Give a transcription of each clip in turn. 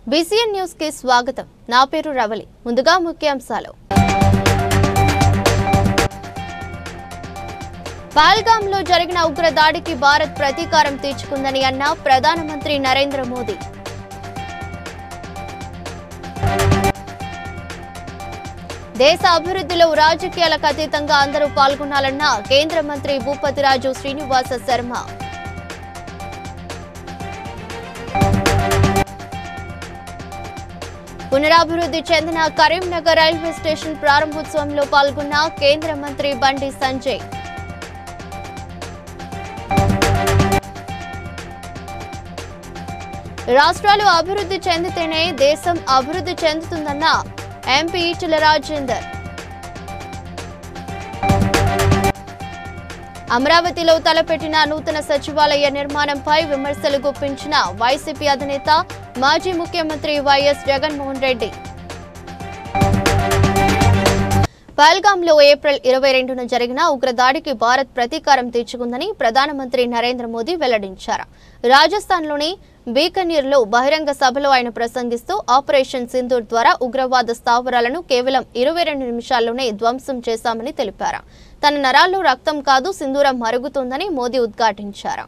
BCN news కి స్వాగతం. నా పేరు రవలి. ముందుగా ముఖ్యాంశాలు. పహల్గాంలో జరిగిన ఉగ్రదాడికి భారత్ ప్రతీకారం తీర్చుకుందని అన్న ప్రధానమంత్రి నరేంద్ర మోదీ. దేశ అభివృద్ధిలో రాజకీయాలకు అతీతంగా అందరూ పాల్గొనాలన్న కేంద్ర మంత్రి భూపతిరాజు శ్రీనివాస శర్మ. పునరాభివృద్ధి చెందిన కరీంనగర్ రైల్వే స్టేషన్ ప్రారంభోత్సవంలో పాల్గొన్న కేంద్ర మంత్రి బండి సంజయ్. రాష్ట్రాలు అభివృద్ధి చెందితేనే దేశం అభివృద్ధి చెందుతుందన్న ఎంపీ ఈటెల రాజేందర్. అమరావతిలో తలపెట్టిన నూతన సచివాలయ నిర్మాణంపై విమర్శలు గుప్పించిన వైసీపీ అధినేత మాజీ ముఖ్యమంత్రి వైఎస్ జగన్మోహన్ రెడ్డి. పహల్గాంలో ఏప్రిల్ 22న జరిగిన ఉగ్రదాడికి భారత్ ప్రతీకారం తీర్చుకుందని ప్రధానమంత్రి నరేంద్ర మోదీ వెల్లడించారు. రాజస్థాన్లోని బీకనీర్లో బహిరంగ సభలో ఆయన ప్రసంగిస్తూ ఆపరేషన్ సింధూర్ ద్వారా ఉగ్రవాద స్థావరాలను కేవలం 22 నిమిషాల్లోనే ధ్వంసం చేశామని తెలిపారు. తన నరాల్లో రక్తం కాదు సింధూరం మరుగుతోందని మోదీ ఉద్ఘాటించారు.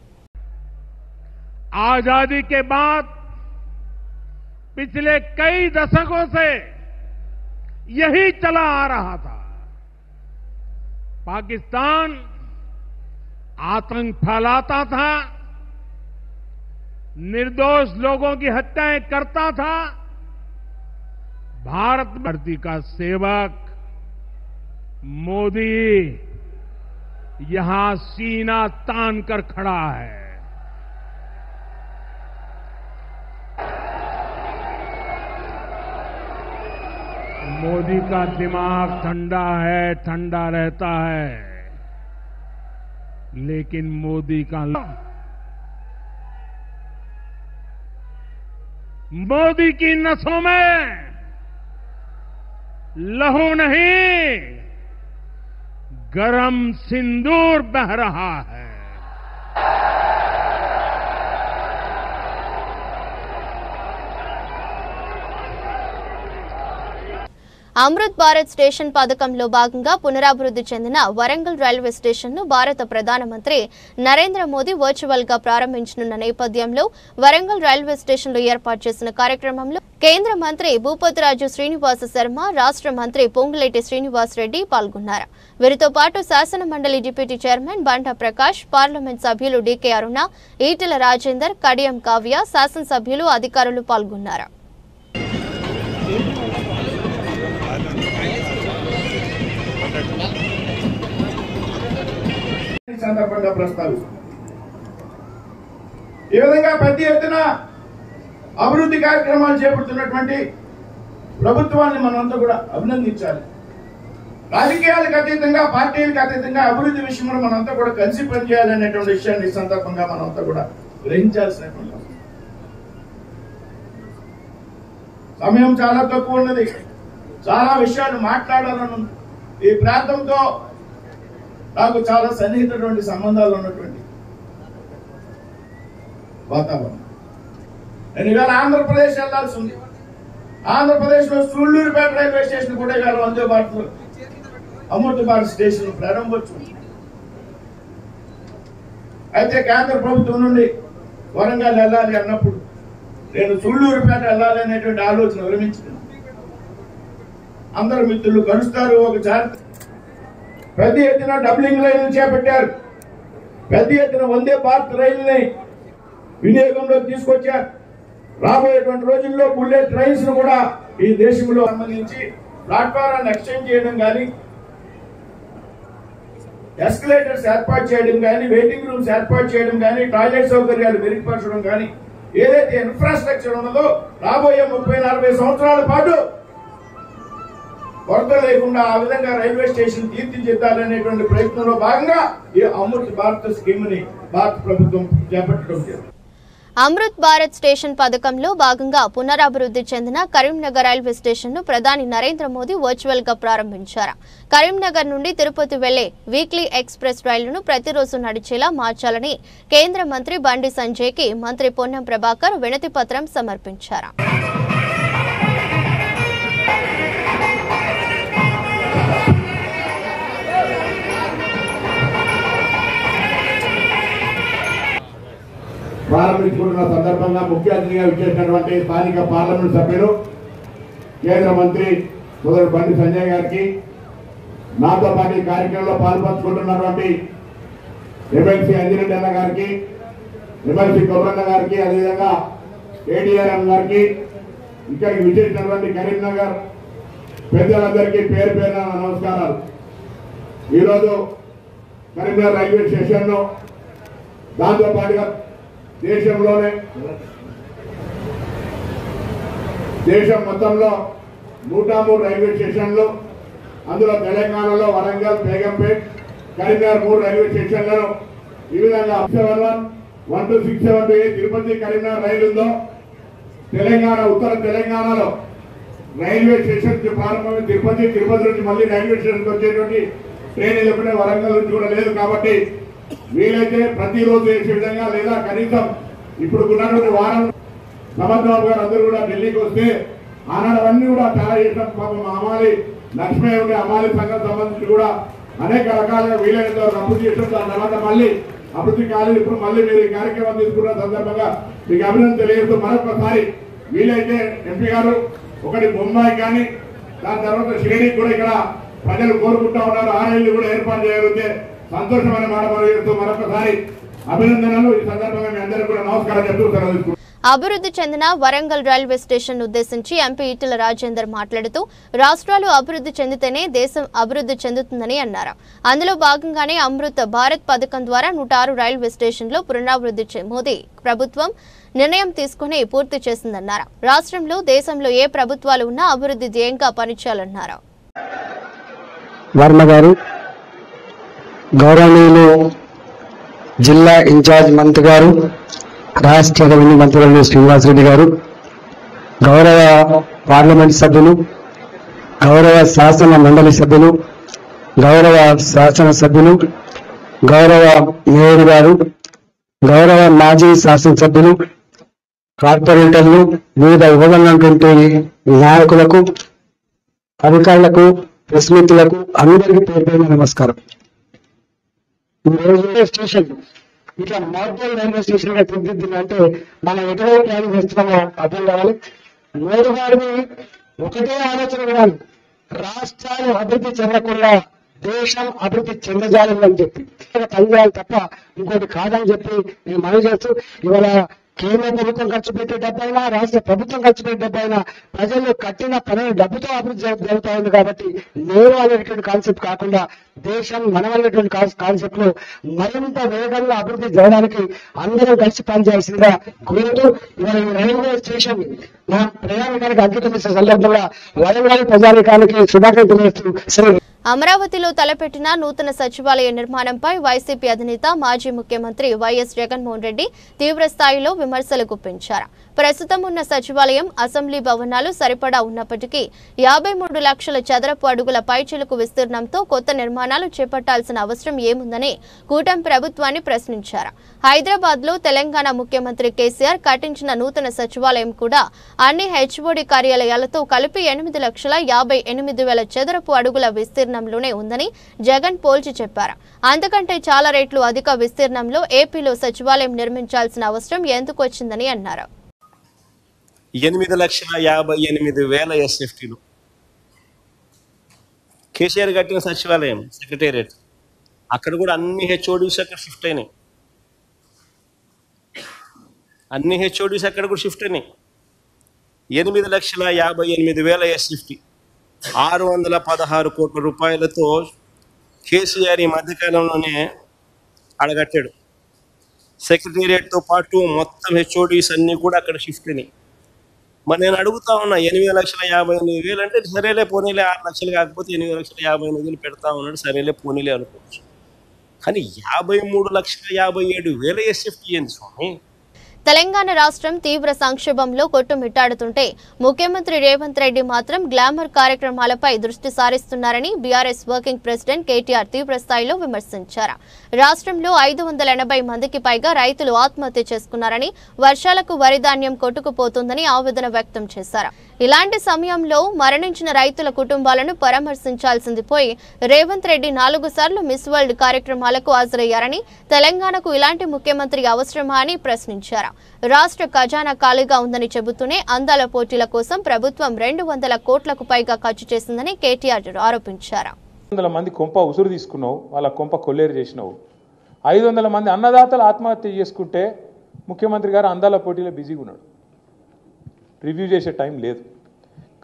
आजादी के बाद पिछले कई दशकों से यही चला आ रहा था। पाकिस्तान आतंक फैलाता था, निर्दोष लोगों की हत्याएं करता था। भारत धरती का सेवक मोदी यहां सीना तान कर खड़ा है। मोदी का दिमाग ठंडा है, ठंडा रहता है, लेकिन मोदी का मोदी की नसों में लहू नहीं, गरम सिंदूर बह रहा है। అమృత్ భారత్ స్టేషన్ పథకంలో భాగంగా పునరాభివృద్ధి చెందిన వరంగల్ రైల్వే స్టేషన్ ను భారత ప్రధానమంత్రి నరేంద్ర మోదీ వర్చువల్ గా ప్రారంభించనున్న నేపథ్యంలో వరంగల్ రైల్వే స్టేషన్ లో ఏర్పాటు చేసిన కార్యక్రమంలో కేంద్ర మంత్రి భూపతిరాజు శ్రీనివాస శర్మ, రాష్ట్ర మంత్రి పొంగులేటి శ్రీనివాస్ రెడ్డి పాల్గొన్నారు. వీరితో పాటు శాసన మండలి డిప్యూటీ చైర్మన్ బండా ప్రకాష్, పార్లమెంట్ సభ్యులు డీకే అరుణ, ఈటెల రాజేందర్, కడియం కావ్య, శాసనసభ్యులు, అధికారులు పాల్గొన్నారు. సందర్భంగా ప్రస్తావిస్తాం. ఈ విధంగా పెద్ద ఎత్తున అభివృద్ధి కార్యక్రమాలు చేపడుతున్నటువంటి ప్రభుత్వాన్ని మనంతా కూడా అభినందించాలి. రాజకీయాలకు అతీతంగా, పార్టీలకు అతీతంగా అభివృద్ధి విషయంలో మనంతా కూడా కలిసి పనిచేయాలనేటువంటి విషయాన్ని ఈ సందర్భంగా మనంతా కూడా గ్రహించాల్సినటువంటి సమయం చాలా తక్కువ ఉన్నది. చాలా విషయాలు మాట్లాడాలను. ఈ ప్రాంతంతో నాకు చాలా సన్నిహితటువంటి సంబంధాలు ఉన్నటువంటి వాతావరణం. నేను ఇవాళ ఆంధ్రప్రదేశ్ వెళ్లాల్సి ఉంది. ఆంధ్రప్రదేశ్ లో సూళ్లూరుపేట రైల్వే స్టేషన్ కూడా ఇవాళ వందే భారత్ అమృత్ భారత్ స్టేషన్ ప్రారంభోత్సవం. అయితే కేంద్ర ప్రభుత్వం నుండి వరంగల్ వెళ్ళాలి అన్నప్పుడు నేను సూళ్లూరుపేట వెళ్ళాలి అనేటువంటి ఆలోచన విరమించింది. అందరు మిత్రులు కలుస్తారు. ఒకసారి పెద్ద ఎత్తున డబ్లింగ్ రైళ్లు చేపట్టారు. పెద్ద ఎత్తున వందే భారత్ రైలుని వినియోగంలో తీసుకొచ్చారు. రాబోయేటువంటి రోజుల్లో బుల్లెట్ ట్రైన్స్ ను కూడా ఈ దేశంలో సంబంధించి ప్లాట్ఫారాన్ని ఎక్స్చేంజ్ చేయడం కానీ, ఎస్కలేటర్స్ ఏర్పాటు చేయడం కానీ, వెయిటింగ్ రూమ్స్ ఏర్పాటు చేయడం కానీ, టాయిలెట్ సౌకర్యాలు మెరుగుపరచడం కానీ, ఏదైతే ఇన్ఫ్రాస్ట్రక్చర్ ఉన్నదో రాబోయే 30-40 సంవత్సరాల పాటు కొరత లేకుండా ఆ విధంగా రైల్వే స్టేషన్ తీర్చిదిద్దాలనేటువంటి ప్రయత్నంలో భాగంగా ఈ అమృత్ భారత్ స్కీమ్ ని భారత ప్రభుత్వం చేపట్టడం జరిగింది. అమృత్ భారత్ స్టేషన్ పథకంలో భాగంగా పునరాభివృద్ధి చెందిన కరీంనగర్ రైల్వే స్టేషన్ ను ప్రధాని నరేంద్ర మోదీ వర్చువల్ గా ప్రారంభించారు. కరీంనగర్ నుండి తిరుపతి వెళ్లే వీక్లీ ఎక్స్ప్రెస్ రైలును ప్రతిరోజు నడిచేలా మార్చాలని కేంద్ర మంత్రి బండి సంజయ్ కి మంత్రి పొన్నం ప్రభాకర్ వినతి పత్రం సమర్పించారు. ప్రారంభించుకుంటున్న సందర్భంగా ముఖ్య అతిథిగా విచ్చేసినటువంటి స్థానిక పార్లమెంట్ సభ్యులు కేంద్ర మంత్రి సోదరుడు బండి సంజయ్ గారికి, నాతో పాటు ఈ కార్యక్రమంలో పాల్పంచుకుంటున్నటువంటి ఎమ్మెల్సీ అంజిరెడ్డి అన్న గారికి, ఎమ్మెల్సీ కొమరన్న గారికి, అదేవిధంగా ఏటీఆర్ గారికి, ఇక్కడికి విచ్చేసినటువంటి కరీంనగర్ పెద్దలందరికీ పేరు పేరున నమస్కారాలు. ఈరోజు కరీంనగర్ రైల్వే స్టేషన్ను దాంతో పాటుగా దేశం మొత్తంలో 103 రైల్వే స్టేషన్లు, అందులో తెలంగాణలో వరంగల్, బేగంపేట్, కరీంనగర్ 3 రైల్వే స్టేషన్లను ఈ విధంగా 671 తిరుపతి కరీంనగర్ రైలు ఉందో, తెలంగాణ ఉత్తర తెలంగాణలో రైల్వే స్టేషన్ ప్రారంభమైన తిరుపతి నుంచి మళ్ళీ రైల్వే స్టేషన్కి వచ్చేటువంటి ట్రైన్ ఎదుర్కొనే వరంగల్ నుంచి కూడా లేదు. కాబట్టి వీలైతే ప్రతిరోజు చేసే విధంగా, లేదా కనీసం ఇప్పుడు ఉన్నటువంటి వారం సమర్థబాబు గారు అందరూ కూడా ఢిల్లీకి వస్తే ఆనాడవన్నీ కూడా చాలా చేసిన పాపం అమాలి లక్ష్మీ ఉండే అమాలి సంఘం సంబంధించి కూడా అనేక రకాలుగా వీలైనంత వరకు అభివృద్ధి చేసిన తర్వాత మళ్ళీ అభివృద్ధి కాలేదు. ఇప్పుడు మళ్ళీ మీరు ఈ కార్యక్రమం తీసుకున్న సందర్భంగా మీకు అభినందన తెలియజేస్తూ మరొకసారి వీలైతే ఎంపీ గారు ఒకటి బొంబాయి కానీ, దాని తర్వాత షిరిడీకి కూడా ఇక్కడ ప్రజలు కోరుకుంటా ఉన్నారు, 6 ఏళ్ళు కూడా ఏర్పాటు చేయగలిగితే సంతోషమైన మాట చేస్తూ మరొకసారి అభినందనలు. ఈ సందర్భంగా మీ అందరికీ కూడా నమస్కారం చెప్తూ సెలవు. అభివృద్ధి చెందిన వరంగల్ రైల్వే స్టేషన్ ఉద్దేశించి ఎంపీ ఈటెల రాజేందర్ మాట్లాడుతూ రాష్ట్రాలు అభివృద్ధి చెందితేనే దేశం అభివృద్ధి చెందుతుందని అన్నారు. అందులో భాగంగానే అమృత్ భారత్ పథకం ద్వారా 106 రైల్వే స్టేషన్లో పునరాభివృద్ధి మోదీ ప్రభుత్వం నిర్ణయం తీసుకుని పూర్తి చేసిందన్నారు. రాష్ట్రంలో దేశంలో ఏ ప్రభుత్వాలు ఉన్నా అభివృద్ధి ధ్యేయంగా పనిచేయాలన్నారు. వర్మ గారు, గౌరవనీయులు జిల్లా ఇన్ఛార్జ్ మంత్రి గారు, రాష్ట్ర రెవెన్యూ మంత్రులు శ్రీనివాసరెడ్డి గారు, గౌరవ పార్లమెంట్ సభ్యులు, గౌరవ శాసన మండలి సభ్యులు, గౌరవ శాసన సభ్యులు, గౌరవ మేయర్ గారు, గౌరవ మాజీ శాసనసభ్యులు, కార్పొరేటర్లు, వివిధ విభాగాలైనటువంటి నాయకులకు, అధికారులకు, ప్రెస్ మిత్రులకు అందరికీ పేరు పేరున నమస్కారం. రైల్వే స్టేషన్ ఇట్లా మోడల్ రైల్వే స్టేషన్ గా తీర్చిదిద్దింది అంటే మనం ఎటువంటి ప్లాన్ చేస్తున్నామో అర్థం కావాలి. మోడీ గారిని ఒకటే ఆలోచన కాదు, రాష్ట్రాలు అభివృద్ధి చెందకుండా దేశం అభివృద్ధి చెందజాలని చెప్పి పనిచేయాలి తప్ప ఇంకోటి కాదని చెప్పి నేను మనవి చేస్తూ, ఇవాళ కేంద్ర ప్రభుత్వం ఖర్చు పెట్టే డబ్బైనా, రాష్ట్ర ప్రభుత్వం ఖర్చు పెట్టే డబ్బైనా ప్రజలు కట్టిన పనులు డబ్బుతో అభివృద్ధి జరుగుతూ ఉంది. కాబట్టి నేను అనేటువంటి కాన్సెప్ట్ కాకుండా దేశం మనమైనటువంటి కాన్సెప్ట్ లో మరింత వేగంగా అభివృద్ధి జరగడానికి అందరం కలిసి పనిచేయాల్సిందిగా కోరుతూ, ఇవాళ రైల్వే స్టేషన్ మా ప్రయాణికానికి అంకితం చేసే సందర్భంగా వరంగల్ ప్రజానికానికి శుభాకాంక్షలు తెలియజేస్తూ అమరావతిలో తలపెట్టిన నూతన సచివాలయ నిర్మాణంపై వైసీపీ అధినేత మాజీ ముఖ్యమంత్రి వైఎస్ జగన్మోహన్ రెడ్డి తీవ్ర స్థాయిలో విమర్శలు గుప్పించారు. ప్రస్తుతం ఉన్న సచివాలయం, అసెంబ్లీ భవనాలు సరిపడా ఉన్నప్పటికీ 53 లక్షల చదరపు అడుగుల పైచిలుకు విస్తీర్ణంతో కొత్త నిర్మాణాలు చేపట్టాల్సిన అవసరం ఏముందని కూటమి ప్రభుత్వాన్ని ప్రశ్నించారు. హైదరాబాద్ లో తెలంగాణ ముఖ్యమంత్రి కేసీఆర్ కట్టించిన నూతన సచివాలయం కూడా అన్ని హెచ్ఓడి కార్యాలయాలతో కలిపి 8,58,000 చదరపు అడుగుల విస్తీర్ణంలోనే ఉందని జగన్ పోల్చి చెప్పారు. అంతకంటే చాలా రెట్లు అధిక విస్తీర్ణంలో ఏపీలో సచివాలయం నిర్మించాల్సిన అవసరం ఎందుకు వచ్చిందని అన్నారు. 8,58,000 ఎస్ఎఫ్టీలు కేసీఆర్ కట్టిన సచివాలయం సెక్రటేరియట్, అక్కడ కూడా అన్ని హెచ్ఓడీస్ అక్కడ షిఫ్ట్ అయినాయి. అన్ని హెచ్ఓడీస్ అక్కడ కూడా షిఫ్ట్ అయినాయి. 8,58,000 ఎస్ఎఫ్టీ 616 కోట్ల రూపాయలతో కేసీఆర్ ఈ మధ్యకాలంలోనే అడగట్టాడు. సెక్రటేరియట్తో పాటు మొత్తం హెచ్ఓడీస్ అన్నీ కూడా అక్కడ షిఫ్ట్ అయినాయి. మరి నేను అడుగుతా ఉన్నా, 8,58,000 అంటే సరేలే పోనీలే, 6 లక్షలు కాకపోతే 8,58,000 పెడతా ఉన్నాడు, సరేలే పోనీలే అనుకోవచ్చు. కానీ 53,57,000 ఎస్ఎఫ్టీ ఏంది స్వామి? తెలంగాణ రాష్ట్రం తీవ్ర సంక్షోభంలో కొట్టుమిట్టాడుతుంటే ముఖ్యమంత్రి రేవంత్ రెడ్డి మాత్రం గ్లామర్ కార్యక్రమాలపై దృష్టి సారిస్తున్నారని బీఆర్ఎస్ వర్కింగ్ ప్రెసిడెంట్ కేటీఆర్ తీవ్ర స్థాయిలో విమర్శించారు. రాష్ట్రంలో 580 మందికి పైగా రైతులు ఆత్మహత్య చేసుకున్నారని, వర్షాలకు వరి ధాన్యం కొట్టుకుపోతుందని ఆవేదన వ్యక్తం చేశారు. ఇలాంటి సమయంలో మరణించిన రైతుల కుటుంబాలను పరామర్శించాల్సింది పోయి రేవంత్ రెడ్డి 4 సార్లు మిస్ వరల్డ్ కార్యక్రమాలకు హాజరయ్యారని, తెలంగాణకు ఇలాంటి ముఖ్యమంత్రి అవసరమా అని ప్రశ్నించారు. రాష్ట్ర ఖజానా ఖాళీగా ఉందని చెబుతూనే అందాల పోటీల కోసం ప్రభుత్వం 200 కోట్లకు పైగా ఖర్చు చేసిందని కేటీఆర్ ఆరోపించారు. 500 మంది కొంప ఉసురు తీసుకున్నావు, వాళ్ళ కొంప కొల్లేరు చేసినావు. 500 మంది అన్నదాతలు ఆత్మహత్య చేసుకుంటే ముఖ్యమంత్రి గారు అందాల పోటీలో బిజీగా ఉన్నాడు. రివ్యూ చేసే టైం లేదు.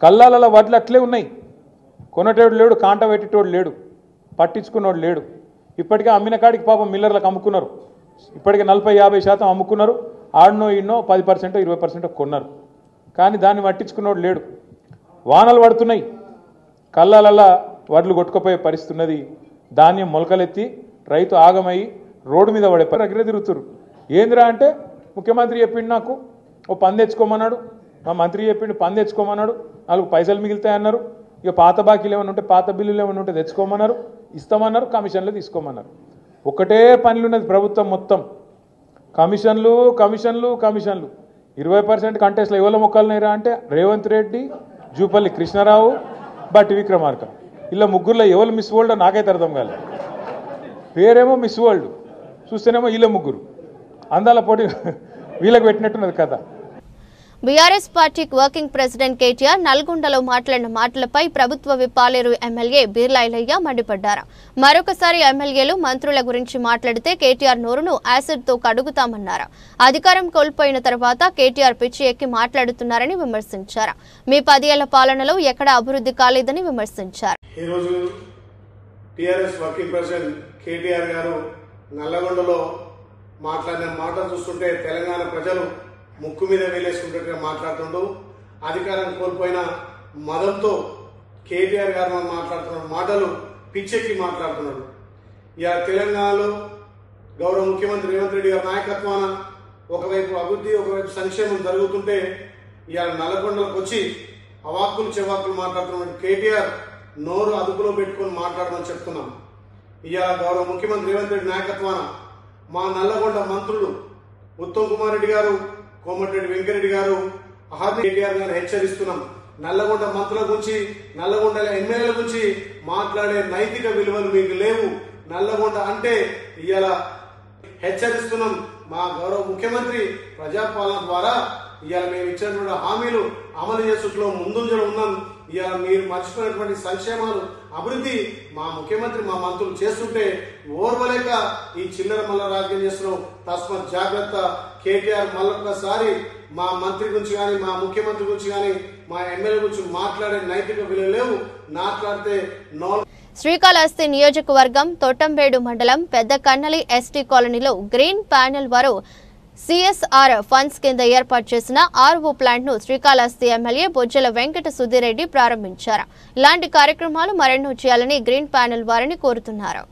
కల్లాల వడ్లు అట్లే ఉన్నాయి. కొనటోడు లేడు, కాంట పెట్టేటోడు లేడు, పట్టించుకున్నోడు లేడు. ఇప్పటికే అమ్మిన కాడికి పాపం మిల్లర్లకు అమ్ముకున్నారు. ఇప్పటికే 40-50% అమ్ముకున్నారు. ఆడనో ఇన్నో 10% 20% కొన్నారు. కానీ దాన్ని పట్టించుకున్నోడు లేడు. వానలు పడుతున్నాయి, కళ్ళాలల్లా వడ్లు కొట్టుకుపోయే పరిస్థితి ఉన్నది. ధాన్యం మొలకలెత్తి రైతు ఆగమయ్యి రోడ్డు మీద పడే దగ్గర తిరుగుతున్నారు. ఏందిరా అంటే ముఖ్యమంత్రి చెప్పిండు, నాకు ఓ పని తెచ్చుకోమన్నాడు, మా మంత్రి చెప్పిండు పని తెచ్చుకోమన్నాడు, 4 పైసలు మిగులుతాయన్నారు. ఇక పాత బాకీలు ఏమైనా ఉంటే, పాత బిల్లులు ఏమైనా ఉంటే తెచ్చుకోమన్నారు, ఇస్తామన్నారు, కమిషన్లు తీసుకోమన్నారు. ఒకటే పనులు ఉన్నది ప్రభుత్వం మొత్తం. కమిషన్లు కమిషన్లు కమిషన్లు. 20% కంటెస్ట్లో ఎవరి మొక్కలున్నాయిరా అంటే రేవంత్ రెడ్డి, జూపల్లి కృష్ణారావు, బట్టి విక్రమార్క. ఇలా ముగ్గురులో ఎవరు మిస్ వరల్డ్ నాకైతే అర్థం కాలేదు. పేరేమో మిస్ వరల్డ్, చూస్తేనేమో వీళ్ళ ముగ్గురు. అందాల పోటీ వీళ్ళకి పెట్టినట్టున్నది కథ. BRS party working president KTR నల్గొండలో మాట్లాడిన మాటలపై ప్రభుత్వ విపాలేరు ఎమ్మెల్యే బీర్లా ఐలయ్య మండిపడ్డారు. మరొకసారి ఎమ్మెల్యేలు మంత్రుల గురించి మాట్లాడితే కేటీఆర్ నోరును యాసిడ్తో కడుగుతామన్నారు. అధికారం కోల్పోయిన తర్వాత కేటీఆర్ పిచ్చి ఎక్కి మాట్లాడుతున్నారని విమర్శించారు. మీ 10 ఏళ్ల పాలనలో ఎక్కడ అభివృద్ధి కాలేదని విమర్శించారు. ఈరోజు టీఆర్ఎస్ వర్కింగ్ ప్రెసిడెంట్ కేటీఆర్ గారు నల్లగొండలో మాట్లాడిన మాటలు చూస్తుంటే తెలంగాణ ప్రజలు ముక్కు మీద వేలేసుకుంటున్నట్టుగా మాట్లాడుతుంటూ అధికారం కోల్పోయిన మదంతో కేటీఆర్ గారు మాట్లాడుతున్న మాటలు పిచ్చెక్కి మాట్లాడుతున్నాడు. ఇక తెలంగాణలో గౌరవ ముఖ్యమంత్రి రేవంత్ రెడ్డి గారి నాయకత్వాన ఒకవైపు అభివృద్ధి, ఒకవైపు సంక్షేమం జరుగుతుంటే ఇవాళ నల్లగొండలకు వచ్చి అవాక్కులు చెవాక్కులు మాట్లాడుతున్న కేటీఆర్ నోరు అదుపులో పెట్టుకుని మాట్లాడమని చెప్తున్నాం. ఇవాళ గౌరవ ముఖ్యమంత్రి రేవంత్ రెడ్డి నాయకత్వాన మా నల్లగొండ మంత్రులు ఉత్తమ్ కుమార్ రెడ్డి గారు, కోమటిరెడ్డి వెంకరెడ్డి గారు, కేటీఆర్ గారు హెచ్చరిస్తున్నాం. నల్లగొండ మంత్రుల గురించి, నల్లగొండ ఎమ్మెల్యేల గురించి మాట్లాడే నైతిక విలువలు మీకు లేవు. నల్లగొండ అంటే ఇవాళ హెచ్చరిస్తున్నాం. మా గౌరవ ముఖ్యమంత్రి ప్రజాపాలన ద్వారా ఇవాళ మేము ఇచ్చినటువంటి హామీలు అమలు చేసులో ముందుంజలో ఉన్నాం. ఇవాళ మీరు మర్చిపోయినటువంటి సంక్షేమాలు, అభివృద్ధి మా ముఖ్యమంత్రి, మా మంత్రులు చేస్తుంటే ఓర్వలేక ఈ చిల్లర మల్ల రాజకీయం చేస్తున్నాం. తస్మత్ జాగ్రత్త. కేటీఆర్ మళ్ళొక్కసారి మా మంత్రి గురించి కానీ, మా ముఖ్యమంత్రి గురించి కానీ, మా ఎమ్మెల్యే గురించి మాట్లాడే నైతిక విలువ లేవు. మాట్లాడితే శ్రీకాళహస్తి నియోజకవర్గం తొట్టంబేడు మండలం పెద్ద కన్నలి ఎస్టీ కాలనీలో గ్రీన్ ప్యానెల్ వారు CSR ఫండ్స్ కింద ఏర్పాటు చేసిన RO ప్లాంట్ ను శ్రీకాళహస్తి ఎమ్మెల్యే బొజ్జల వెంకట సుధీరెడ్డి ప్రారంభించారు. ఇలాంటి కార్యక్రమాలు మరెన్నో చేయాలని గ్రీన్ ప్యానెల్ వారిని కోరుతున్నారు.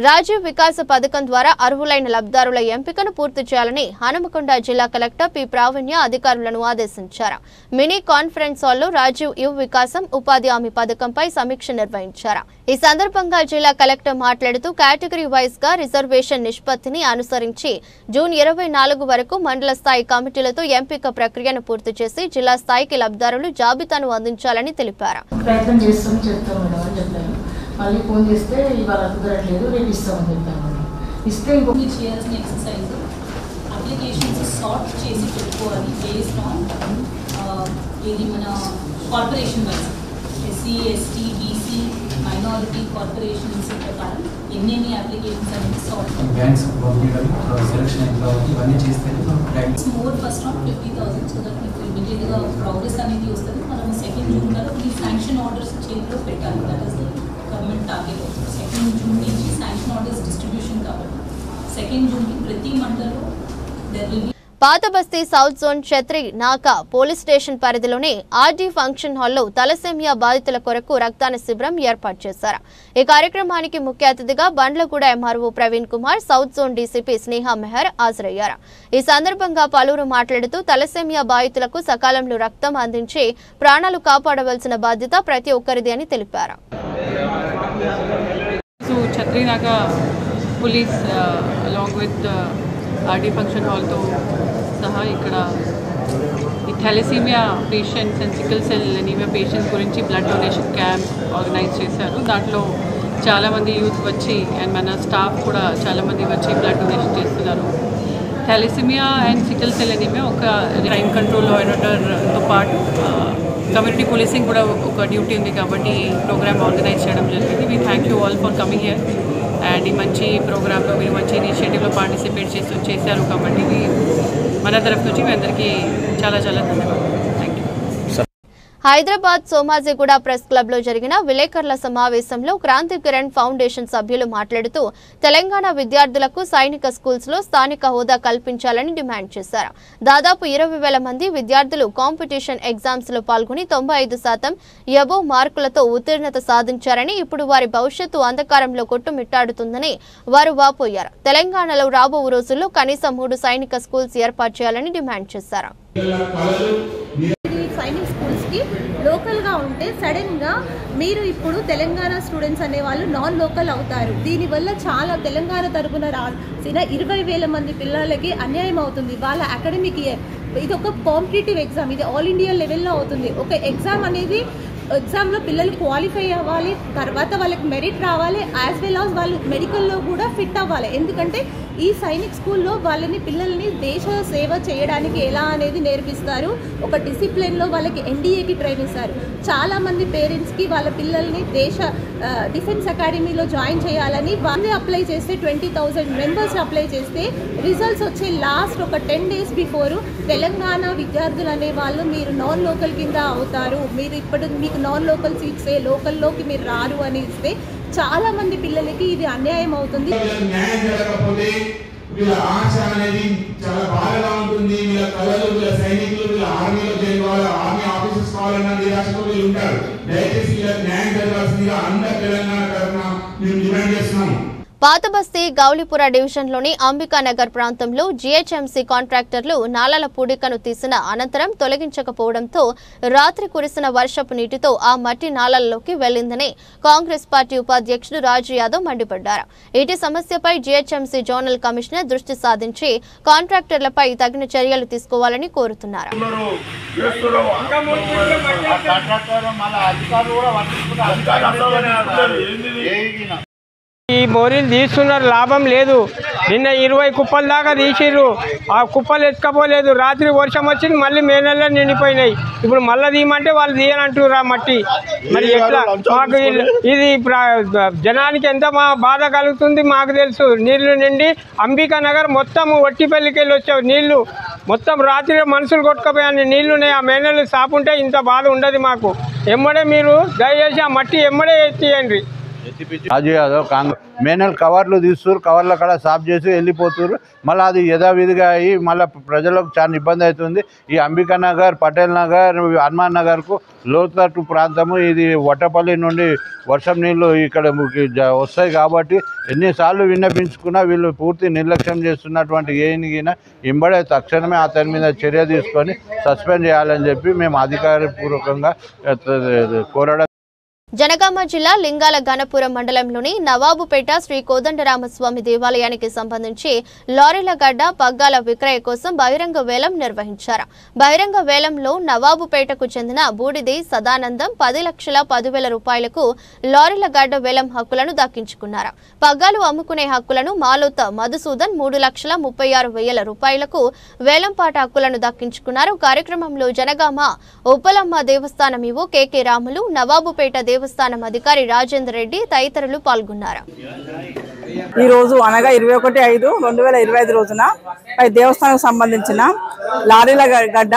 రాజీవ్ వికాస పథకం ద్వారా అర్హులైన లబ్ధిదారుల ఎంపికను పూర్తి చేయాలని హనుమకొండ జిల్లా కలెక్టర్ పి ప్రావీణ్య అధికారులను ఆదేశించారు. మినీ కాన్ఫరెన్స్ హాల్లో రాజీవ్ యువ వికాసం ఉపాధి హామీ పథకంపై సమీక్ష నిర్వహించారు. ఈ సందర్భంగా జిల్లా కలెక్టర్ మాట్లాడుతూ కేటగిరీ వైజ్ గా రిజర్వేషన్ నిష్పత్తిని అనుసరించి జూన్ 24 వరకు మండల స్థాయి కమిటీలతో ఎంపిక ప్రక్రియను పూర్తి చేసి జిల్లా స్థాయికి లబ్ధిదారులు జాబితాను అందించాలని తెలిపారు. మళ్ళీ ఫోన్ చేస్తే ఇవాళ కుదరట్లేదు, రేపు ఇస్తామని చెప్పాను. ఇస్తే ఇంకొకటి చేయాల్సిన ఎక్సర్సైజ్ అప్లికేషన్స్ సార్ట్ చేసి పెట్టుకోవాలి బేస్డ్ ఆన్ ఇది మన corporation wise SC, ST, BC, minority corporations ప్రకారం ఎన్ని అప్లికేషన్స్ అనేది sort more first on 50,000 so that మీకు ఇమీడియట్గా ప్రోగ్రెస్ అనేది వస్తుంది. మనం 2 జూన్ వరకు ఈ శాంక్షన్ ఆర్డర్స్ చేతిలో పెట్టాలి. That is government target. 2 June నుంచి శాంక్షన్ ఆర్డర్స్ డిస్ట్రిబ్యూషన్ కాబట్టి 2 జూన్కి ప్రతి మండలంలో పాతబస్తీ south zone Chatri Naka police station పరిధిలోని ఆర్డీ ఫంక్షన్ హాల్లో తలసేమియా బాధితుల కొరకు రక్తదాన శిబిరం ఏర్పాటు చేశారు. ఈ కార్యక్రమానికి ముఖ్య అతిథిగా Bandlaguda MRO Praveen Kumar, south zone DCP Sneha Meher హాజరయ్యారు. ఈ సందర్భంగా పలువురు మాట్లాడుతూ తలసేమియా బాధితులకు సకాలంలో రక్తం అందించి ప్రాణాలు కాపాడవలసిన బాధ్యత ప్రతి ఒక్కరిది అని తెలిపారు. Chatri Naka police along with RD function హాల్తో సహా ఇక్కడ ఈ thalassaemia patients and sickle cell anaemia patients గురించి బ్లడ్ డొనేషన్ క్యాంప్ ఆర్గనైజ్ చేశారు. దాంట్లో చాలామంది యూత్ వచ్చి అండ్ మన స్టాఫ్ కూడా చాలామంది వచ్చి బ్లడ్ డొనేషన్ చేస్తున్నారు. Thalassaemia and sickle cell anaemia ఒక క్రైమ్ కంట్రోల్ లా అండ్ ఆర్డర్తో పాటు కమ్యూనిటీ పోలీసింగ్ కూడా ఒక డ్యూటీ ఉంది కాబట్టి ఈ ప్రోగ్రామ్ ఆర్గనైజ్ చేయడం జరిగింది. We thank you all for coming here and ఈ మంచి ప్రోగ్రాంలో మీరు మంచి ఇనిషియేటివ్లో పార్టిసిపేట్ చేశారు కాబట్టి మన తరఫు నుంచి మీ అందరికీ చాలా చాలా ధన్యవాదాలు. Thank you. Hyderabad Somajiguda press club లో జరిగిన విలేకరుల సమావేశంలో క్రాంతి కిరణ్ ఫౌండేషన్ సభ్యులు మాట్లాడుతూ తెలంగాణ విద్యార్థులకు సైనిక స్కూల్స్ లో స్థానిక హోదా కల్పించాలని డిమాండ్ చేశారు. దాదాపు 20,000 మంది విద్యార్థులు కాంపిటీషన్ ఎగ్జామ్స్ లో పాల్గొని 95% ఎబోవ్ మార్కులతో ఉత్తీర్ణత సాధించారని, ఇప్పుడు వారి భవిష్యత్తు అంధకారంలో కొట్టుమిట్టాడుతుందని వారు వాపోయారు. తెలంగాణలో రాబో రోజుల్లో కనీసం 3 సైనిక స్కూల్స్ ఏర్పాటు చేయాలని డిమాండ్ చేశారు. సైనిక్ స్కూల్స్కి లోకల్గా ఉంటే సడన్గా మీరు ఇప్పుడు తెలంగాణ స్టూడెంట్స్ అనేవాళ్ళు నాన్ లోకల్ అవుతారు. దీనివల్ల చాలా తెలంగాణ తరపున రాసిన 20,000 మంది పిల్లలకి అన్యాయం అవుతుంది. వాళ్ళ అకాడమిక్ ఇయర్ ఇది ఒక కాంపిటేటివ్ ఎగ్జామ్, ఇది ఆల్ ఇండియా లెవెల్లో అవుతుంది. ఒక ఎగ్జామ్ అనేది ఎగ్జామ్లో పిల్లలు క్వాలిఫై అవ్వాలి, తర్వాత వాళ్ళకి మెరిట్ రావాలి, యాజ్ వెల్ యాజ్ వాళ్ళు మెడికల్లో కూడా ఫిట్ అవ్వాలి. ఎందుకంటే ఈ సైనిక్ స్కూల్లో వాళ్ళని పిల్లల్ని దేశ సేవ చేయడానికి ఎలా అనేది నేర్పిస్తారు. ఒక డిసిప్లిన్లో వాళ్ళకి ఎన్డీఏకి ట్రైన్ ఇస్తారు. చాలామంది పేరెంట్స్కి వాళ్ళ పిల్లల్ని డిఫెన్స్ అకాడమీలో జాయిన్ చేయాలని వాళ్ళే అప్లై చేస్తే 20,000 మెంబర్స్ అప్లై చేస్తే రిజల్ట్స్ వచ్చే లాస్ట్ ఒక 10 days బిఫోరు తెలంగాణ విద్యార్థులు అనే వాళ్ళు మీరు నాన్ లోకల్ కింద అవుతారు, మీరు ఇప్పుడు మీకు నాన్ లోకల్ సీట్స్ లోకల్లోకి మీరు రారు అని ఇస్తే చాలా మంది పిల్లలకి ఇది అన్యాయం అవుతుంది. వీళ్ళ ఆశ అనేది చాలా బాగా ఉంటుంది. వీళ్ళ కళలు, వీళ్ళ సైనికులు, వీళ్ళ ఆర్మీలో చేరిన వాళ్ళు ఆర్మీ ఆఫీసర్స్ కావాలన్న నిరాశతో వీళ్ళు ఉంటారు. దయచేసి వీళ్ళకి న్యాయం జరగాల్సిందిగా అందరు తెలంగాణ తరఫున మేము డిమాండ్ చేస్తున్నాము. పాతబస్తీ గౌలిపుర డివిజన్లోని అంబికానగర్ ప్రాంతంలో జీహెచ్ఎంసీ కాంట్రాక్టర్లు నాలాల పూడికను తీసిన అనంతరం తొలగించకపోవడంతో రాత్రి కురిసిన వర్షపు నీటితో ఆ మట్టి నాలాల్లోకి వెళ్లిందని కాంగ్రెస్ పార్టీ ఉపాధ్యక్షుడు రాజు యాదవ్ మండిపడ్డారు. ఇటు సమస్యపై జీహెచ్ఎంసీ జోనల్ కమిషనర్ దృష్టి సాధించి కాంట్రాక్టర్లపై తగిన చర్యలు తీసుకోవాలని కోరుతున్నారు. ఈ మోరీలు తీస్తున్నారు, లాభం లేదు. నిన్న 20 కుప్పల దాకా తీసిర్రు, ఆ కుప్పలు ఎత్తుకపోలేదు. రాత్రి వర్షం వచ్చింది, మళ్ళీ మే నెలలో నిండిపోయినాయి. ఇప్పుడు మళ్ళీ తీయమంటే వాళ్ళు తీయనంటున్నారు ఆ మట్టి. మరి ఎట్లా? మాకు ఇది జనానికి ఎంత బాధ కలుగుతుంది మాకు తెలుసు. నీళ్లు నిండి అంబికానగర్ మొత్తం ఒట్టిపల్లికి వెళ్ళి వచ్చావు నీళ్లు. మొత్తం రాత్రి మనుషులు కొట్టుకుపోయాను నీళ్లున్నాయి. ఆ మే నెలలు సాపుంటే ఇంత బాధ ఉండదు మాకు. ఎమ్మడే మీరు దయచేసి ఆ మట్టి ఎమ్మడే ఎత్తియండి. రాజు యాదవ్ కాంగ్రెస్ మేనల్ కవర్లు తీస్తారు, కవర్ల కాడ సాఫ్ చేసి వెళ్ళిపోతున్నారు. మళ్ళీ అది యథావిధిగా అయ్యి మళ్ళీ ప్రజలకు చాలా ఇబ్బంది అవుతుంది. ఈ అంబికానగర్, పటేల్ నగర్, హనుమాన్ నగర్కు లోతట్టు ప్రాంతము. ఇది వట్టపల్లి నుండి వర్షం నీళ్ళు ఇక్కడ వస్తాయి కాబట్టి ఎన్నిసార్లు విన్నపించుకున్నా వీళ్ళు పూర్తి నిర్లక్ష్యం చేస్తున్నటువంటి ఏనిగిన ఇంబడే తక్షణమే అతని మీద చర్య తీసుకొని సస్పెండ్ చేయాలని చెప్పి మేము అధికారపూర్వకంగా కోరడం. జనగామ జిల్లా లింగాల గణపురం మండలంలోని నవాబుపేట శ్రీ కోదండరామస్వామి దేవాలయానికి సంబంధించి లారీల గడ్డ పగ్గాల విక్రయ కోసం బహిరంగ వేలం నిర్వహించారు. బహిరంగ వేలంలో నవాబుపేటకు చెందిన బూడిది సదానందం 10,10,000 రూపాయలకు లారీల గడ్డ వేలం హక్కులను దక్కించుకున్నారు. పగ్గాలు అమ్ముకునే హక్కులను మాలోత మధుసూదన్ 3,36,000 రూపాయలకు వేలంపాట హక్కులను దక్కించుకున్నారు. కార్యక్రమంలో జనగామ ఉప్పలమ్మ దేవస్థానం ఈవో కెకే రాములు, నవాబుపేట దేవస్థానం అధికారి రాజేందర్ రెడ్డి తదితరులు పాల్గొన్నారు. ఈ రోజు అనగా 21/5/2025 రోజున దేవస్థానం సంబంధించిన లారీల గడ్డ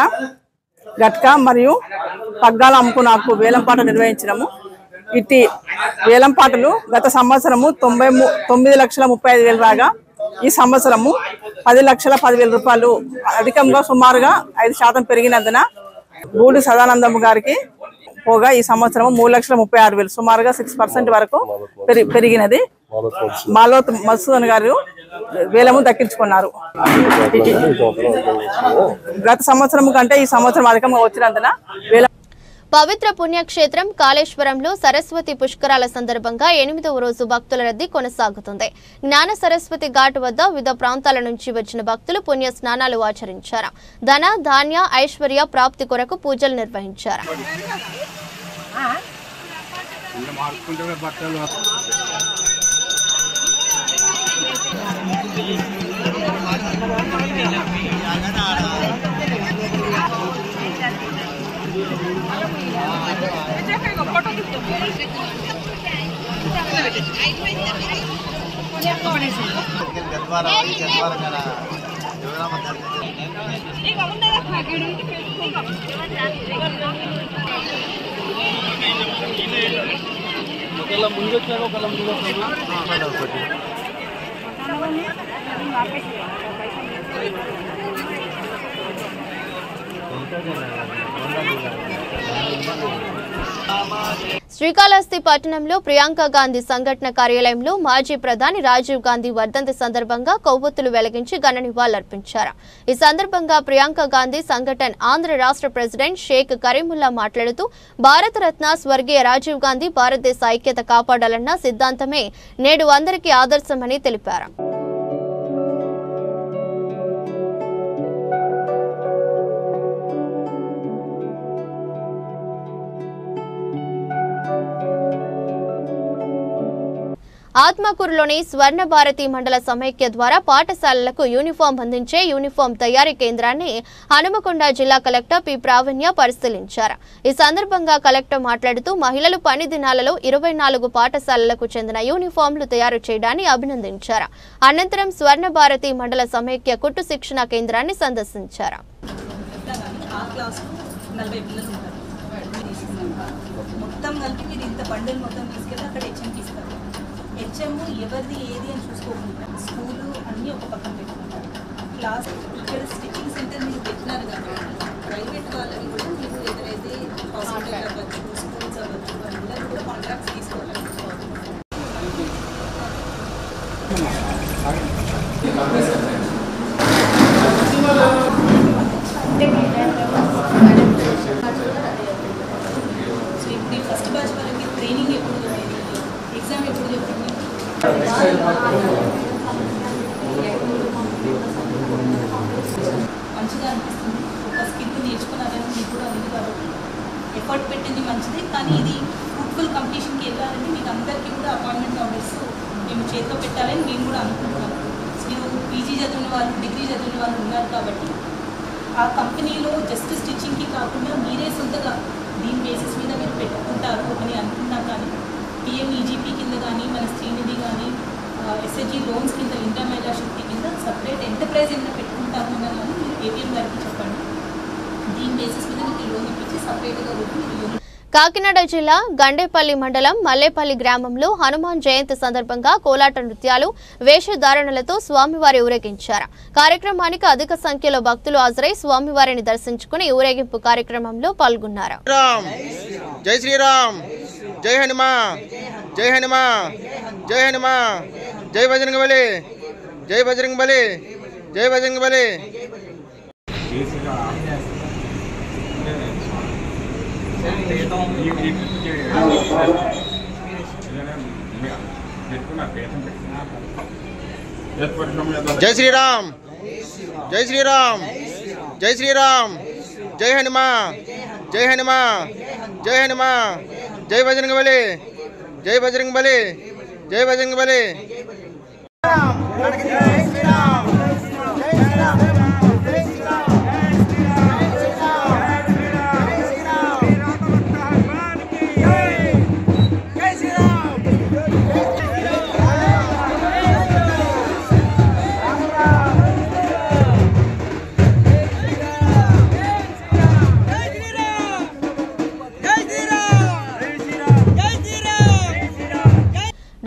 గట్క మరియు పగ్గాల అమ్ముకున్న హక్కు వేలంపాట నిర్వహించడము. ఇట్టి వేలంపాటలు గత సంవత్సరము 9,35,000 రాగా ఈ సంవత్సరము 10,10,000 రూపాయలు అధికంగా సుమారుగా 5% పెరిగినందున గూడి సదానందం గారికి పోగా ఈ సంవత్సరం 3,36,000 సుమారుగా 6% వరకు పెరిగినది. మాలోత్ మధుసూదన్ గారు వేలము దక్కించుకున్నారు. గత సంవత్సరం కంటే ఈ సంవత్సరం అధికంగా వచ్చినందున పవిత్ర పుణ్యక్షేత్రం కాళేశ్వరంలో సరస్వతి పుష్కరాల సందర్భంగా 8వ రోజు భక్తుల రద్దీ కొనసాగుతుంది. జ్ఞాన సరస్వతి ఘాట్ వద్ద వివిధ ప్రాంతాల నుంచి వచ్చిన భక్తులు పుణ్య స్నానాలు ఆచరించారు. ధన ధాన్య ఐశ్వర్య ప్రాప్తి కొరకు పూజలు నిర్వహించారు. శ్రీకాళహస్తి పట్టణంలో ప్రియాంక గాంధీ సంఘటన కార్యాలయంలో మాజీ ప్రధాని రాజీవ్ గాంధీ వర్ధంతి సందర్భంగా కొవ్వొత్తులు వెలిగించి ఘన నివాళులర్పించారు. ఈ సందర్భంగా ప్రియాంక గాంధీ సంఘటన ఆంధ్ర రాష్ట్ర ప్రెసిడెంట్ షేక్ కరీముల్లా మాట్లాడుతూ భారతరత్న స్వర్గీయ రాజీవ్ గాంధీ భారతదేశ ఐక్యత కాపాడాలన్న సిద్ధాంతమే నేడు అందరికీ ఆదర్శమని తెలిపారు. ఆత్మకూరులోని స్వర్ణ భారతి మండల సమైక్య ద్వారా పాఠశాలలకు యూనిఫామ్ అందించే యూనిఫామ్ తయారీ కేంద్రాన్ని హనుమకొండ జిల్లా కలెక్టర్ పి ప్రావీణ్య పరిశీలించారు. ఈ సందర్భంగా కలెక్టర్ మాట్లాడుతూ మహిళలు పని దినాలలో 24 పాఠశాలలకు చెందిన యూనిఫామ్లు తయారు చేయడాన్ని అభినందించారు. అనంతరం స్వర్ణ భారతి మండల సమైక్య కుట్టు శిక్షణ కేంద్రాన్ని సందర్శించారు. హెచ్ఎం ఎవరిది ఏది అని చూసుకోకుండా స్కూలు అన్నీ ఒక పక్కన పెట్టుకుంటారు. క్లాస్ ఇక్కడ స్టిచ్చింగ్ సెంటర్ మీరు పెట్టినారు కాబట్టి ప్రైవేట్ వాళ్ళని కూడా మీరు ఎదురైతే హాస్పిటల్ అవ్వచ్చు, స్కూల్స్ అవ్వచ్చు, అందరూ కూడా కాంట్రాక్ట్స్ తీసుకోవాలి. సో ఇప్పుడు ఫస్ట్ బ్యాచ్ వాళ్ళకి ట్రైనింగ్ ఎప్పుడు జరిగింది, ఎగ్జామ్ ఎప్పుడు చెప్పింది, మంచిగా అనిపిస్తుంది. ఒక స్కిల్ నేర్చుకున్నారని మీకు కూడా ఉంది కాబట్టి ఎఫర్ట్ పెట్టింది మంచిది. కానీ ఇది ఫ్రూట్ఫుల్ కంపిటీషన్కి వెళ్ళాలని మీకు అందరికీ కూడా అపాయింట్మెంట్ ఆర్డర్స్ మేము చేతిలో పెట్టాలని మేము కూడా అనుకుంటున్నాం. మీరు పీజీ చదివిన వాళ్ళు, డిగ్రీ చదివిన వాళ్ళు ఉన్నారు కాబట్టి ఆ కంపెనీలో జస్ట్ స్టిచ్చింగ్కి కాకుండా మీరే సొంతగా దీని బేసిస్ మీద మీరు పెట్టుకుంటారు అని అనుకున్నా. కానీ పిఎంఈజీపీ కింద కానీ, మన శ్రీనిధి కానీ, ఎస్హెచ్జీ లోన్స్ కింద, ఇండియా మహిళా శక్తి కింద సపరేట్ ఎంటర్ప్రైజ్ కింద పెట్టుకుంటాము అని మీరు ఏపీఎం గారికి చెప్పండి. దీని బేసిస్ మీద మీకు లోన్ ఇప్పించి సపరేట్గా కూడా మీరు. కాకినాడ జిల్లా గండేపల్లి మండలం మల్లేపల్లి గ్రామంలో హనుమాన్ జయంతి సందర్భంగా కోలాట నృత్యాలు, వేషధారణలతో స్వామివారి ఊరేగించారు. కార్యక్రమానికి అధిక సంఖ్యలో భక్తులు హాజరై స్వామివారిని దర్శించుకుని ఊరేగింపు కార్యక్రమంలో పాల్గొన్నారు. జై శ్రీరామ్, జై హనుమాన్, జై హనుమాన్, జై హనుమాన్, జై బజరంగబలి, జై బజరంగబలి, జై బజరంగబలి. జై శ్రీరామ్, జై శ్రీరామ్, జై శ్రీరామ్, జై హనుమాన్, జై హనుమాన్, జై హనుమాన్, జై బజరంగబలి, జై బజరంగబలి, జై బజరంగబలి.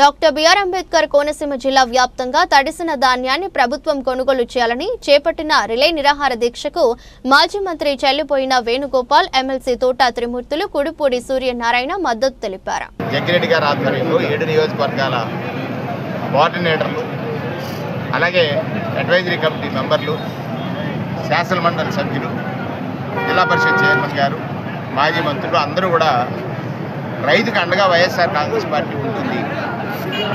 డాక్టర్ బిఆర్ అంబేద్కర్ కోనసీమ జిల్లా వ్యాప్తంగా తడిసిన ధాన్యాన్ని ప్రభుత్వం కొనుగోలు చేయాలని చేపట్టిన రిలే నిరాహార దీక్షకు మాజీ మంత్రి చెల్లిపోయిన వేణుగోపాల్, ఎమ్మెల్సీ తోట త్రిమూర్తులు, కుడుపూడి సూర్యనారాయణ మద్దతు తెలిపారు. జగ్గిరెడ్డి గారి ఆధ్వర్యంలో 7 నియోజకవర్గాల కోఆర్డినేటర్లు, అలాగే అడ్వైజరీ కమిటీ మెంబర్లు, శాసనమండలి సభ్యులు, జిల్లా పరిషత్ చైర్మన్ గారు, మాజీ మంత్రులు అందరూ కూడా రైతుకు అండగా వైఎస్ఆర్ కాంగ్రెస్ పార్టీ ఉంటుంది,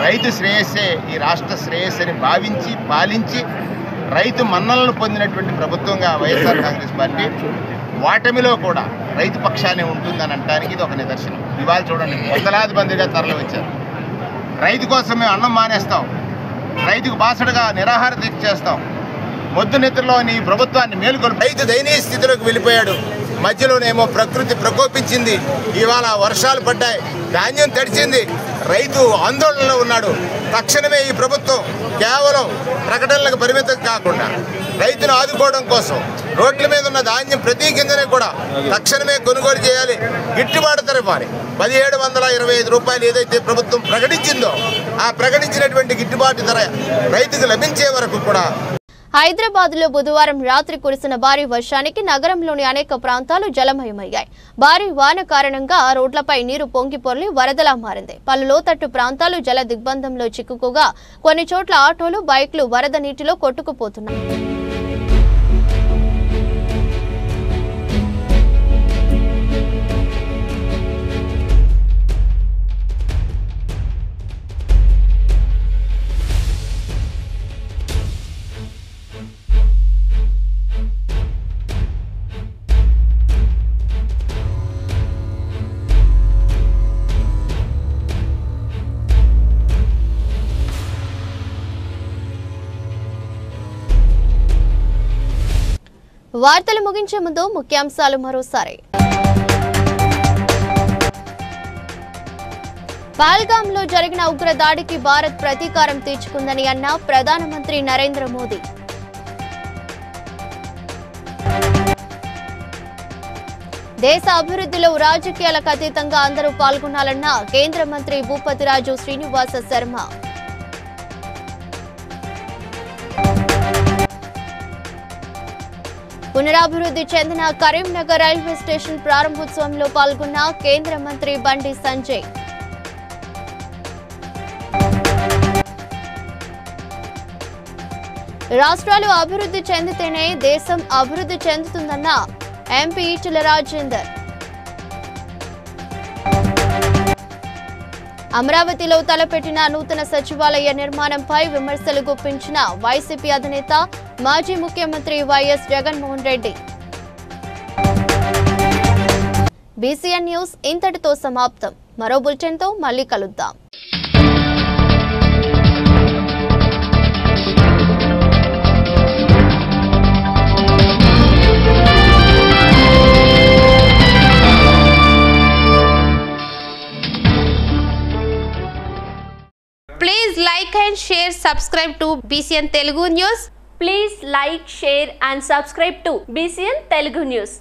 రైతు శ్రేయస్సే ఈ రాష్ట్ర శ్రేయస్సుని భావించి పాలించి రైతు మన్నలను పొందినటువంటి ప్రభుత్వంగా వైఎస్ఆర్ కాంగ్రెస్ పార్టీ వాటమిలో కూడా రైతు పక్షానే ఉంటుందని అనడానికి ఇది ఒక నిదర్శనం. ఇవాళ చూడండి, వందలాది మందిగా తరలి వచ్చారు. రైతు కోసం మేము అన్నం మానేస్తాం, రైతుకు బాసటగా నిరాహార దీక్ష చేస్తాం, మొద్దు నిద్రలోని ప్రభుత్వాన్ని మేలుకొని రైతు దయనీయ స్థితిలోకి వెళ్ళిపోయాడు. మధ్యలోనేమో ప్రకృతి ప్రకోపించింది, ఇవాళ వర్షాలు పడ్డాయి, ధాన్యం తడిచింది, రైతు ఆందోళనలో ఉన్నాడు. తక్షణమే ఈ ప్రభుత్వం కేవలం ప్రకటనలకు పరిమితం కాకుండా రైతును ఆదుకోవడం కోసం రోడ్ల మీద ఉన్న ధాన్యం ప్రతి గింజనే కూడా తక్షణమే కొనుగోలు చేయాలి, గిట్టుబాటు ధర ఇవ్వాలి. 1725 రూపాయలు ఏదైతే ప్రభుత్వం ప్రకటించిందో ఆ ప్రకటించినటువంటి గిట్టుబాటు ధర రైతుకు లభించే వరకు కూడా. హైదరాబాద్లో బుధవారం రాత్రి కురిసిన భారీ వర్షానికి నగరంలోని అనేక ప్రాంతాలు జలమయమయ్యాయి. భారీ వాన కారణంగా రోడ్లపై నీరు పొంగి పొర్లి వరదలా మారింది. పలు లోతట్టు ప్రాంతాలు జల దిగ్బంధంలో చిక్కుకోగా కొన్ని చోట్ల ఆటోలు, బైక్లు వరద నీటిలో కొట్టుకుపోతున్నాయి. వార్తలు ముగించే ముందు ముఖ్యాంశాలు మరోసారి. పహల్గాంలో జరిగిన ఉగ్ర దాడికి భారత్ ప్రతీకారం తీర్చుకుందని అన్న ప్రధానమంత్రి నరేంద్ర మోదీ. దేశ అభివృద్ధిలో రాజకీయాలకు అతీతంగా అందరూ పాల్గొనాలన్న కేంద్ర మంత్రి భూపతిరాజు శ్రీనివాస శర్మ. పునరాభివృద్ధి చెందిన కరీంనగర్ రైల్వే స్టేషన్ ప్రారంభోత్సవంలో పాల్గొన్న కేంద్ర మంత్రి బండి సంజయ్. రాష్ట్రాలు అభివృద్ధి చెందితేనే దేశం అభివృద్ధి చెందుతుందన్న ఎంపీ ఈటెల రాజేందర్. అమరావతిలో తలపెట్టిన నూతన సచివాలయ నిర్మాణంపై విమర్శలు గుప్పించిన వైసీపీ అధినేత మాజీ ముఖ్యమంత్రి YS Jaganmohan Reddy. BCN news ఇంతటితో సమాప్తం. మరో బులెటిన్తో మళ్ళీ కలుద్దాం. Please like and share, subscribe to BCN Telugu News. Please like, share and subscribe to BCN Telugu News.